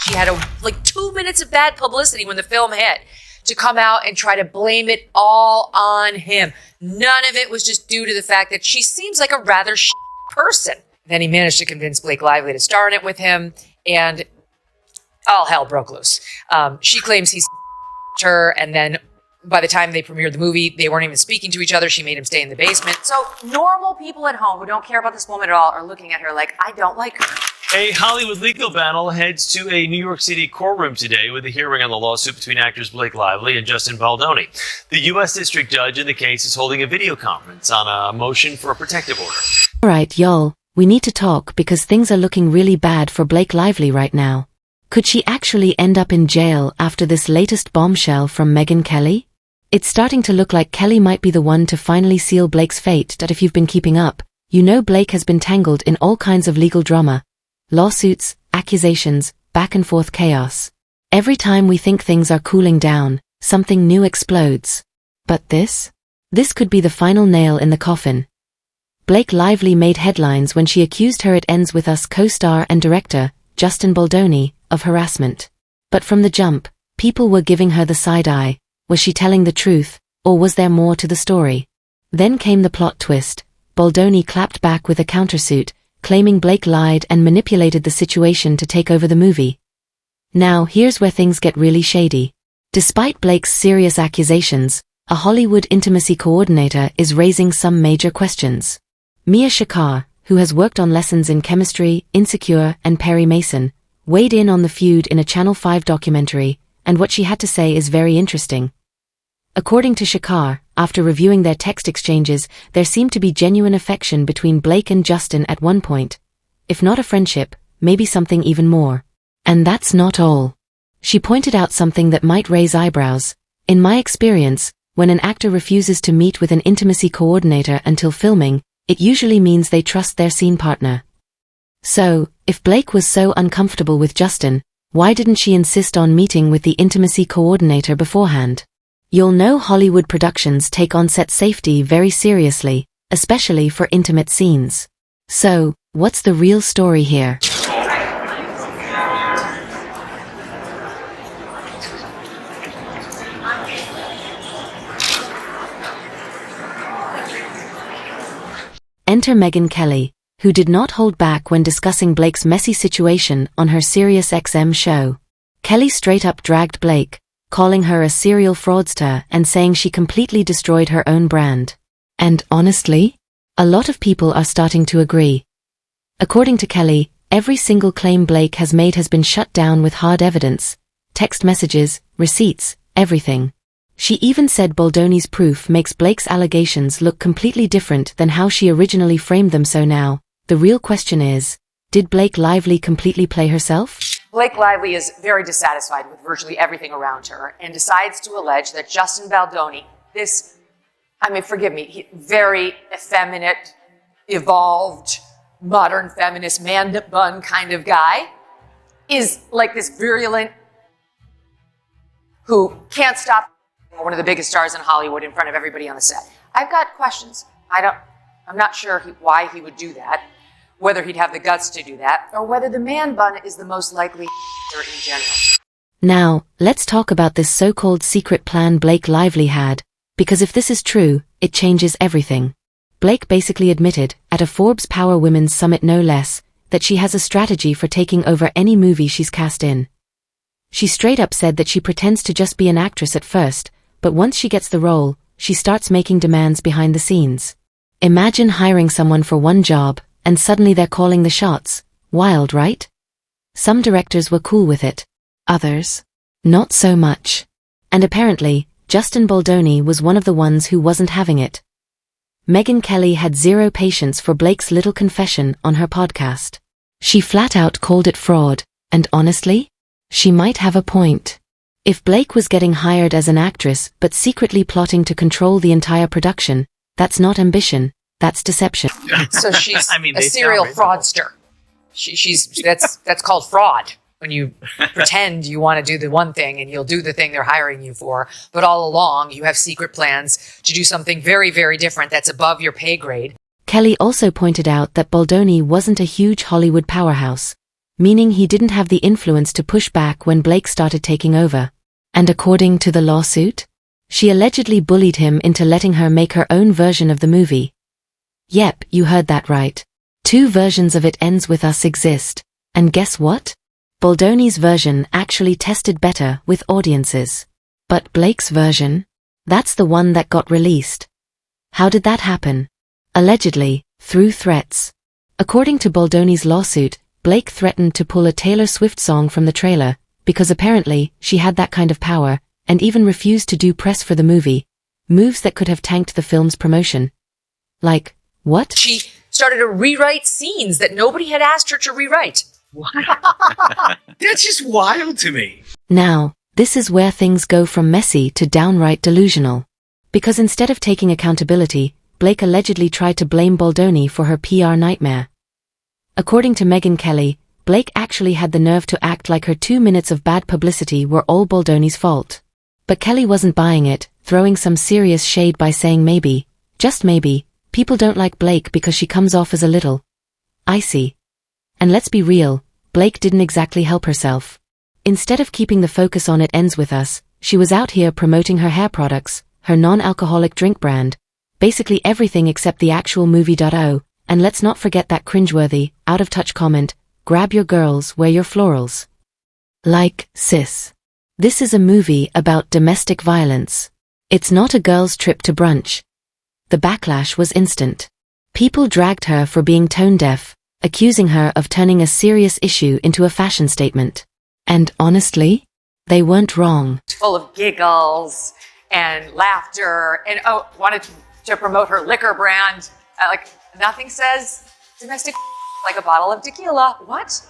She had like 2 minutes of bad publicity when the film hit to come out and try to blame it all on him. None of it was just due to the fact that she seems like a rather person. Then he managed to convince Blake Lively to star in it with him, and all hell broke loose. She claims he's her, and then by the time they premiered the movie, they weren't even speaking to each other. She made him stay in the basement. So normal people at home who don't care about this woman at all are looking at her like, I don't like her. A Hollywood legal battle heads to a New York City courtroom today with a hearing on the lawsuit between actors Blake Lively and Justin Baldoni. The U.S. District Judge in the case is holding a video conference on a motion for a protective order. All right, y'all, we need to talk because things are looking really bad for Blake Lively right now. Could she actually end up in jail after this latest bombshell from Megyn Kelly? It's starting to look like Kelly might be the one to finally seal Blake's fate. That if you've been keeping up, you know Blake has been tangled in all kinds of legal drama. Lawsuits, accusations, back and forth chaos. Every time we think things are cooling down, something new explodes. But this could be the final nail in the coffin. Blake Lively made headlines when she accused her It Ends With Us co-star and director, Justin Baldoni, of harassment. But from the jump, people were giving her the side eye. Was she telling the truth, or was there more to the story? Then came the plot twist. Baldoni clapped back with a countersuit, claiming Blake lied and manipulated the situation to take over the movie. Now here's where things get really shady. Despite Blake's serious accusations, a Hollywood intimacy coordinator is raising some major questions. Mia Shakar, who has worked on lessons in chemistry, Insecure, and Perry Mason, weighed in on the feud in a Channel 5 documentary, and what she had to say is very interesting. According to Shakar, after reviewing their text exchanges, there seemed to be genuine affection between Blake and Justin at one point. If not a friendship, maybe something even more. And that's not all. She pointed out something that might raise eyebrows. In my experience, when an actor refuses to meet with an intimacy coordinator until filming, it usually means they trust their scene partner. So, if Blake was so uncomfortable with Justin, why didn't she insist on meeting with the intimacy coordinator beforehand? You'll know Hollywood productions take on-set safety very seriously, especially for intimate scenes. So, what's the real story here? Enter Megyn Kelly, who did not hold back when discussing Blake's messy situation on her SiriusXM show. Kelly straight up dragged Blake, calling her a serial fraudster and saying she completely destroyed her own brand. And honestly, a lot of people are starting to agree. According to Kelly, every single claim Blake has made has been shut down with hard evidence, text messages, receipts, everything. She even said Baldoni's proof makes Blake's allegations look completely different than how she originally framed them. So now, the real question is, did Blake Lively completely play herself? Blake Lively is very dissatisfied with virtually everything around her and decides to allege that Justin Baldoni, forgive me, very effeminate, evolved, modern feminist man bun kind of guy, is like this virulent who can't stop one of the biggest stars in Hollywood in front of everybody on the set. I've got questions. I'm not sure why he would do that, whether he'd have the guts to do that, or whether the man bun is the most likely in general. Now, let's talk about this so-called secret plan Blake Lively had, because if this is true, it changes everything. Blake basically admitted, at a Forbes Power Women's Summit no less, that she has a strategy for taking over any movie she's cast in. She straight up said that she pretends to just be an actress at first, but once she gets the role, she starts making demands behind the scenes. Imagine hiring someone for one job, and suddenly they're calling the shots. Wild, right? Some directors were cool with it. Others, not so much. And apparently, Justin Baldoni was one of the ones who wasn't having it. Megyn Kelly had zero patience for Blake's little confession on her podcast. She flat out called it fraud, and honestly, she might have a point. If Blake was getting hired as an actress but secretly plotting to control the entire production, that's not ambition, that's deception. So she's a serial fraudster. That's called fraud. When you pretend you want to do the one thing and you'll do the thing they're hiring you for, but all along you have secret plans to do something very, very different that's above your pay grade. Kelly also pointed out that Baldoni wasn't a huge Hollywood powerhouse. meaning he didn't have the influence to push back when Blake started taking over. And according to the lawsuit, she allegedly bullied him into letting her make her own version of the movie. Yep, you heard that right. 2 versions of It Ends With Us exist, and guess what? Baldoni's version actually tested better with audiences. But Blake's version? That's the one that got released. How did that happen? Allegedly, through threats. According to Baldoni's lawsuit, Blake threatened to pull a Taylor Swift song from the trailer, because apparently she had that kind of power, and even refused to do press for the movie, moves that could have tanked the film's promotion. Like, what? She started to rewrite scenes that nobody had asked her to rewrite. That's just wild to me. Now, this is where things go from messy to downright delusional. Because instead of taking accountability, Blake allegedly tried to blame Baldoni for her PR nightmare. According to Megyn Kelly, Blake actually had the nerve to act like her 2 minutes of bad publicity were all Baldoni's fault. But Kelly wasn't buying it, throwing some serious shade by saying maybe, just maybe, people don't like Blake because she comes off as a little icy. And let's be real, Blake didn't exactly help herself. Instead of keeping the focus on It Ends With Us, she was out here promoting her hair products, her non-alcoholic drink brand, basically everything except the actual movie. And let's not forget that cringeworthy, out-of-touch comment, grab your girls, wear your florals. Like, sis. This is a movie about domestic violence. It's not a girl's trip to brunch. The backlash was instant. People dragged her for being tone-deaf, accusing her of turning a serious issue into a fashion statement. And honestly, they weren't wrong. Full of giggles and laughter and wanted to promote her liquor brand. Like, nothing says domestic like a bottle of tequila. What?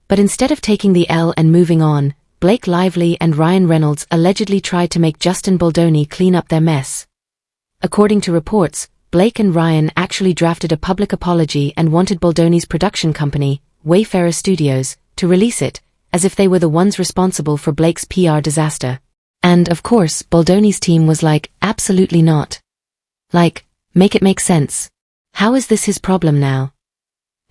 But instead of taking the L and moving on, Blake Lively and Ryan Reynolds allegedly tried to make Justin Baldoni clean up their mess. According to reports, Blake and Ryan actually drafted a public apology and wanted Baldoni's production company, Wayfarer Studios, to release it, as if they were the ones responsible for Blake's PR disaster. And of course, Baldoni's team was like, absolutely not. Like, make it make sense. How is this his problem now?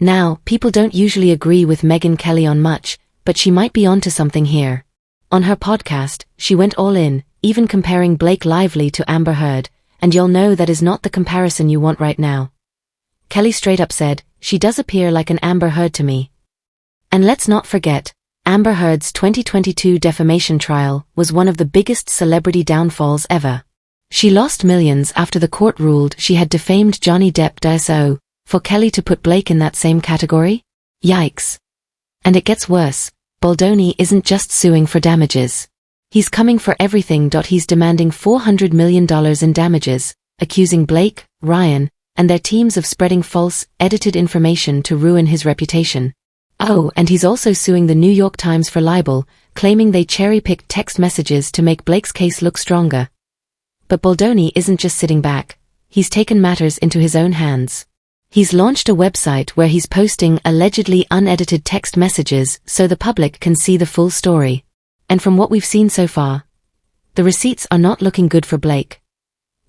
Now, people don't usually agree with Megyn Kelly on much, but she might be onto something here. On her podcast, she went all in, even comparing Blake Lively to Amber Heard, and you'll know that is not the comparison you want right now. Kelly straight up said, she does appear like an Amber Heard to me. And let's not forget, Amber Heard's 2022 defamation trial was one of the biggest celebrity downfalls ever. She lost millions after the court ruled she had defamed Johnny Depp. So, for Kelly to put Blake in that same category? Yikes. And it gets worse, Baldoni isn't just suing for damages. He's coming for everything. He's demanding $400 million in damages, accusing Blake, Ryan, and their teams of spreading false, edited information to ruin his reputation. Oh, and he's also suing the New York Times for libel, claiming they cherry-picked text messages to make Blake's case look stronger. But Baldoni isn't just sitting back. He's taken matters into his own hands. He's launched a website where he's posting allegedly unedited text messages so the public can see the full story. And from what we've seen so far, the receipts are not looking good for Blake.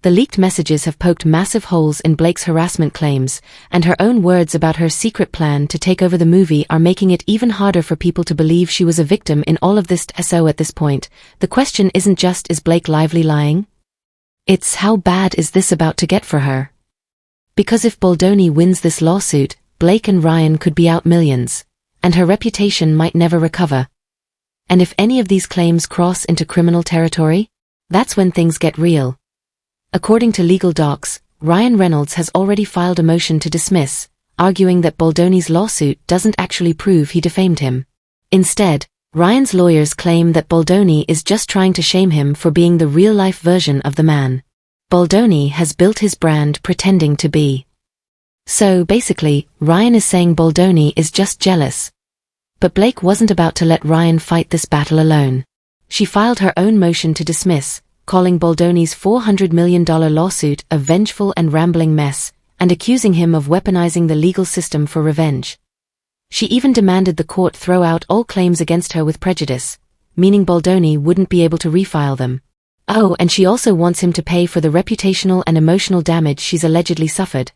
The leaked messages have poked massive holes in Blake's harassment claims, and her own words about her secret plan to take over the movie are making it even harder for people to believe she was a victim in all of this. So at this point, the question isn't just is Blake Lively lying? It's how bad is this about to get for her? Because if Baldoni wins this lawsuit, Blake and Ryan could be out millions, and her reputation might never recover. And if any of these claims cross into criminal territory, that's when things get real. According to legal docs, Ryan Reynolds has already filed a motion to dismiss, arguing that Baldoni's lawsuit doesn't actually prove he defamed him. Instead, Ryan's lawyers claim that Baldoni is just trying to shame him for being the real-life version of the man Baldoni has built his brand pretending to be. So basically, Ryan is saying Baldoni is just jealous. But Blake wasn't about to let Ryan fight this battle alone. She filed her own motion to dismiss, calling Baldoni's $400 million lawsuit a vengeful and rambling mess, and accusing him of weaponizing the legal system for revenge. She even demanded the court throw out all claims against her with prejudice, meaning Baldoni wouldn't be able to refile them. Oh, and she also wants him to pay for the reputational and emotional damage she's allegedly suffered.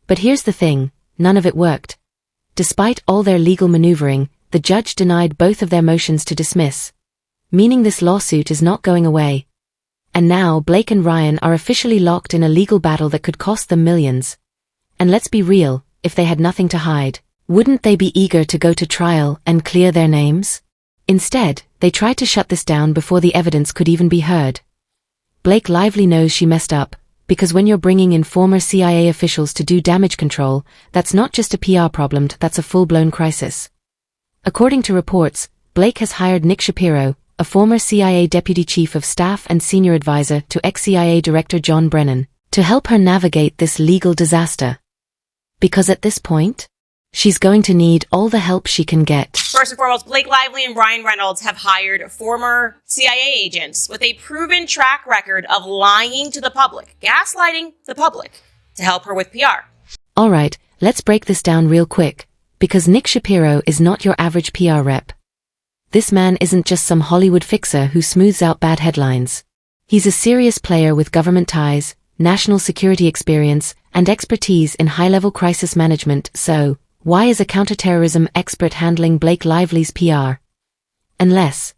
But here's the thing, none of it worked. Despite all their legal maneuvering, the judge denied both of their motions to dismiss, meaning this lawsuit is not going away. And now Blake and Ryan are officially locked in a legal battle that could cost them millions. And let's be real, if they had nothing to hide, wouldn't they be eager to go to trial and clear their names? Instead, they tried to shut this down before the evidence could even be heard. Blake Lively knows she messed up, because when you're bringing in former CIA officials to do damage control, that's not just a PR problem, that's a full-blown crisis. According to reports, Blake has hired Nick Shapiro, a former CIA deputy chief of staff and senior advisor to ex-CIA director John Brennan, to help her navigate this legal disaster. Because at this point, she's going to need all the help she can get. First and foremost, Blake Lively and Ryan Reynolds have hired former CIA agents with a proven track record of lying to the public, gaslighting the public, to help her with PR. Alright, let's break this down real quick, because Nick Shapiro is not your average PR rep. This man isn't just some Hollywood fixer who smooths out bad headlines. He's a serious player with government ties, national security experience, and expertise in high-level crisis management. So, why is a counterterrorism expert handling Blake Lively's PR? Unless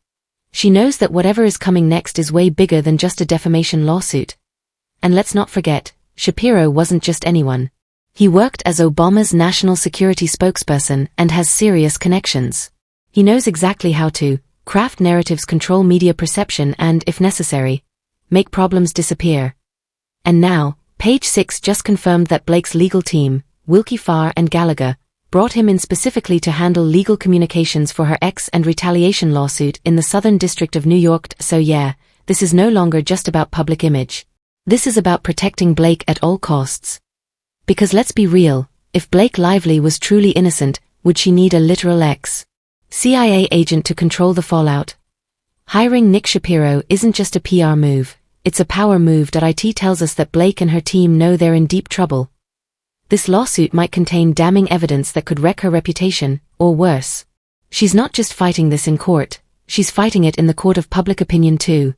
she knows that whatever is coming next is way bigger than just a defamation lawsuit. And let's not forget, Shapiro wasn't just anyone. He worked as Obama's national security spokesperson and has serious connections. He knows exactly how to craft narratives, control media perception, and, if necessary, make problems disappear. And now, Page 6 just confirmed that Blake's legal team, Wilkie Farr and Gallagher, brought him in specifically to handle legal communications for her ex and retaliation lawsuit in the Southern District of New York. So yeah, this is no longer just about public image. This is about protecting Blake at all costs. Because let's be real, if Blake Lively was truly innocent, would she need a literal CIA agent to control the fallout? Hiring Nick Shapiro isn't just a PR move, it's a power move. IT tells us that Blake and her team know they're in deep trouble. This lawsuit might contain damning evidence that could wreck her reputation, or worse. She's not just fighting this in court, she's fighting it in the court of public opinion too.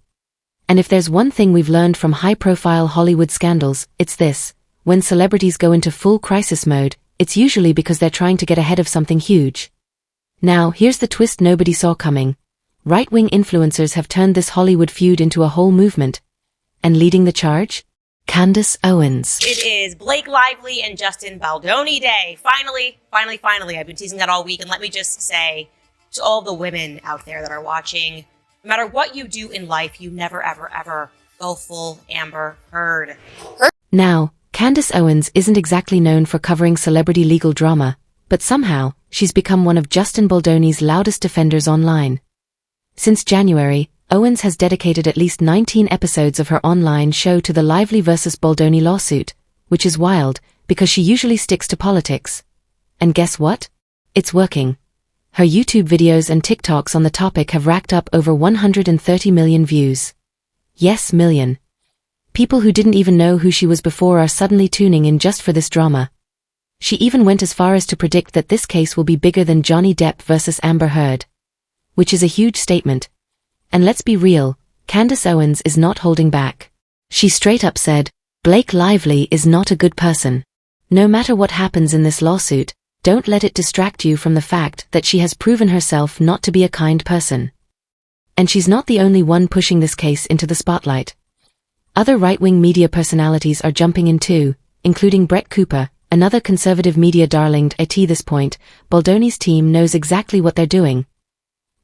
And if there's one thing we've learned from high-profile Hollywood scandals, it's this: when celebrities go into full crisis mode, it's usually because they're trying to get ahead of something huge. Now, here's the twist nobody saw coming. Right-wing influencers have turned this Hollywood feud into a whole movement. And leading the charge? Candace Owens. It is Blake Lively and Justin Baldoni Day. Finally. I've been teasing that all week, and let me just say to all the women out there that are watching, no matter what you do in life, you never, ever go full Amber Heard. Now, Candace Owens isn't exactly known for covering celebrity legal drama, but somehow, she's become one of Justin Baldoni's loudest defenders online. Since January, Owens has dedicated at least 19 episodes of her online show to the Lively vs. Baldoni lawsuit, which is wild, because she usually sticks to politics. And guess what? It's working. Her YouTube videos and TikToks on the topic have racked up over 130 million views. Yes, million. People who didn't even know who she was before are suddenly tuning in just for this drama. She even went as far as to predict that this case will be bigger than Johnny Depp vs. Amber Heard. Which is a huge statement. And let's be real, Candace Owens is not holding back. She straight up said, Blake Lively is not a good person. No matter what happens in this lawsuit, don't let it distract you from the fact that she has proven herself not to be a kind person. And she's not the only one pushing this case into the spotlight. Other right-wing media personalities are jumping in too, including Brett Cooper, another conservative media darling. At this point, Baldoni's team knows exactly what they're doing.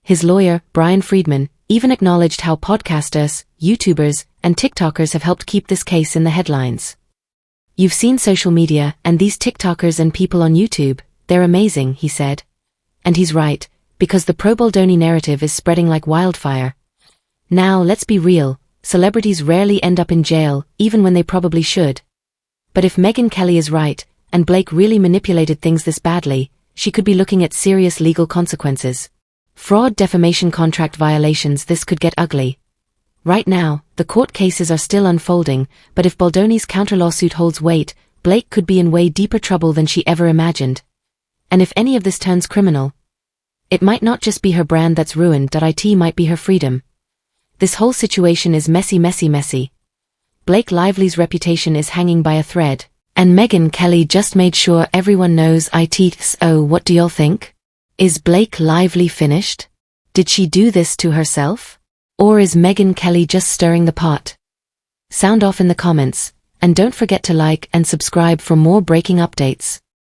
His lawyer, Brian Friedman, even acknowledged how podcasters, YouTubers, and TikTokers have helped keep this case in the headlines. You've seen social media, and these TikTokers and people on YouTube, they're amazing, he said. And he's right, because the pro-Baldoni narrative is spreading like wildfire. Now, let's be real, celebrities rarely end up in jail, even when they probably should. But if Megyn Kelly is right, and Blake really manipulated things this badly, she could be looking at serious legal consequences. Fraud, defamation, contract violations. This could get ugly. Right now, the court cases are still unfolding, but if Baldoni's counter-lawsuit holds weight, Blake could be in way deeper trouble than she ever imagined. And if any of this turns criminal, it might not just be her brand that's ruined, it might be her freedom. This whole situation is messy. Blake Lively's reputation is hanging by a thread, And Megyn Kelly just made sure everyone knows so what do y'all think? Is Blake Lively finished? Did she do this to herself? Or is Megyn Kelly just stirring the pot? Sound off in the comments, and don't forget to like and subscribe for more breaking updates.